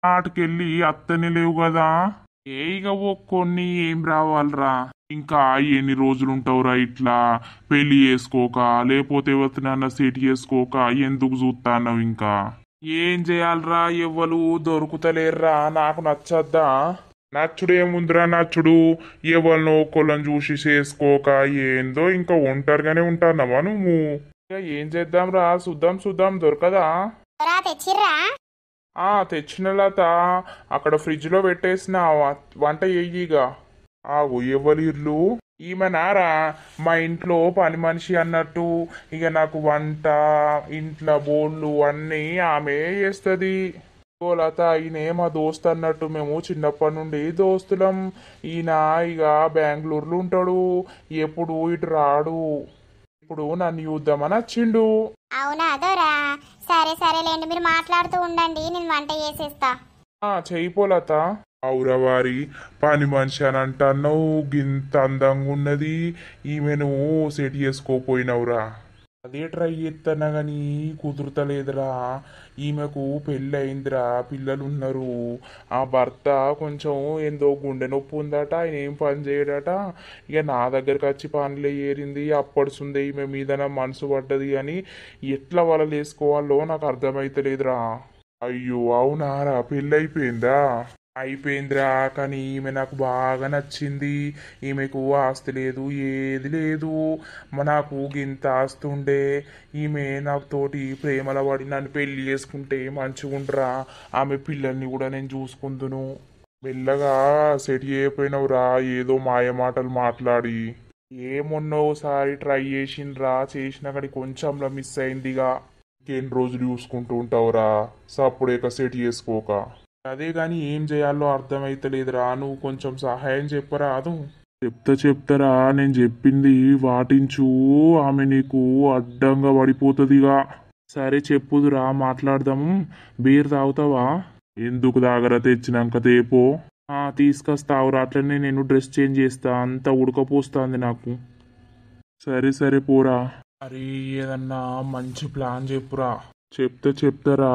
ఆటకెళ్ళి అత్తనే లేవు కదా. ఇక కొన్ని ఏం రావాలరా. ఇంకా ఎన్ని రోజులు ఉంటావురా ఇట్లా పెళ్లి చేసుకోక, లేకపోతే ఎవరినన్నా సెట్ చేసుకోక ఎందుకు చూస్తాన్నావు ఇంకా. ఏం చేయాలరా, ఎవ్వరు దొరుకుతలేర్రా, నాకు నచ్చద్దా. నచ్చుడు ఏముందిరా, నచ్చుడు ఎవరినో ఒకళ్ళని చూసి చేసుకోక ఏందో ఇంకా ఒంటరిగానే ఉంటానవా నువ్వు. ఇక ఏం చేద్దాం రా, చూద్దాం చూద్దాం దొరకదా. తెచ్చిర్రా? తెచ్చిన లత, అక్కడ ఫ్రిడ్జ్ లో పెట్టేసిన వంట ఎయ్యిగా. ఎవరి ఇల్లు ఈమెనారా, మా ఇంట్లో పని మనిషి అన్నట్టు. ఇక నాకు వంట, ఇంట్లో బోళ్ళు అన్నీ ఆమె చేస్తుంది. ఓ లత, ఈయనే మా దోస్త్ అన్నట్టు, మేము చిన్నప్పటి నుండి దోస్తులం. ఈయన ఇక బెంగళూరులో ఉంటాడు, ఎప్పుడు ఇటు రాడు. ఇప్పుడు నన్ను చూద్దామని వచ్చిండు. అవునా దొరా, సరే సరేలేండి, మీరు మాట్లాడుతూ ఉండండి, నేను వంట చేసేస్తా. చెయ్యిపోలత. అవురా వారి, పని మనిషి అని అంటున్నావు, గింత అందంగా ఉన్నది, ఈమెను సెట్ చేసుకోపోయినవురా. అదే ట్రై చేస్తున్నా గాని కుదురుతలేదురా. ఈమెకు పెళ్ళి అయిందిరా, పిల్లలు ఉన్నారు. ఆ భర్త కొంచెం ఏందో గుండె నొప్పి ఉందట, ఆయన ఏం పని చేయడట. ఇక నా దగ్గరికి వచ్చి పనులే ఏరింది, అప్పడుసుంది ఈమె మీద నా మనసు పడ్డది. అని ఎట్లా వలలు వేసుకోవాలో నాకు అర్థమైతలేదురా. అయ్యో అవునారా, పెళ్ళి అయిపోయిందా. అయిపోయిందిరా, కానీ ఈమె నాకు బాగా నచ్చింది. ఈమెకు ఆస్తి లేదు, ఏది లేదు. నాకు గింత ఆస్తి ఉండే ఈమె నాతోటి ప్రేమల పడి నన్ను పెళ్లి చేసుకుంటే మంచిగుండ్రా. ఆమె పిల్లల్ని కూడా నేను చూసుకుందును. మెల్లగా సెట్ చేయకపోయినవురా, ఏదో మాయ మాటలు మాట్లాడి. ఏమొన్నోసారి ట్రై చేసిండ్రా, చేసిన కాడి కొంచెంలో మిస్ అయిందిగా. ఇంకెన్ని రోజులు చూసుకుంటూ ఉంటావురా, సప్పుడేక సెట్ చేసుకోక. అదే గాని ఏం చేయాలో అర్థమైతలేదురా, నువ్వు కొంచెం సహాయం చెప్పరాదు. చెప్తారా, నేను చెప్పింది వాటించు, ఆమె నీకు అడ్డంగా పడిపోతుందిగా. సరే చెప్పుదురా, మాట్లాడదాము. బీర్ తాగుతావా. ఎందుకు దాగర, తెచ్చినాక తేపో. తీసుకొస్తావురా, అట్లనే నేను డ్రెస్ చేంజ్ చేస్తా, అంతా ఉడకపోస్తుంది నాకు. సరే సరే పోరా. అరే ఏదన్నా మంచి ప్లాన్ చెప్పురా. చెప్తారా,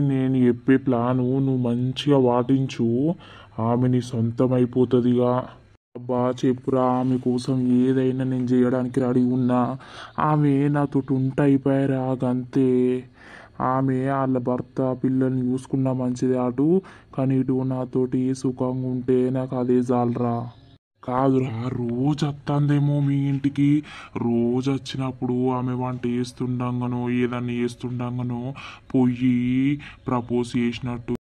నేను చెప్పే ప్లాను నువ్వు మంచిగా వాటించు, ఆమె నీ సొంతం అయిపోతుందిగా. అబ్బా చెప్పురా, ఆమె కోసం ఏదైనా నేను చేయడానికి రెడీ ఉన్నా. ఆమె నాతో ఉంట అయిపోయారా, గంతే. ఆమె వాళ్ళ భర్త పిల్లల్ని చూసుకున్నా మంచిది అటు, కానీ ఇటు నాతోటి సుఖంగా ఉంటే నాకు అదే చాలరా. కాదురా, రోజు వస్తుందేమో మీ ఇంటికి. రోజు వచ్చినప్పుడు ఆమె వంట చేస్తుండగానో ఏదన్నా చేస్తుండగానో పొయ్యి ప్రపోజ్ చేసినట్టు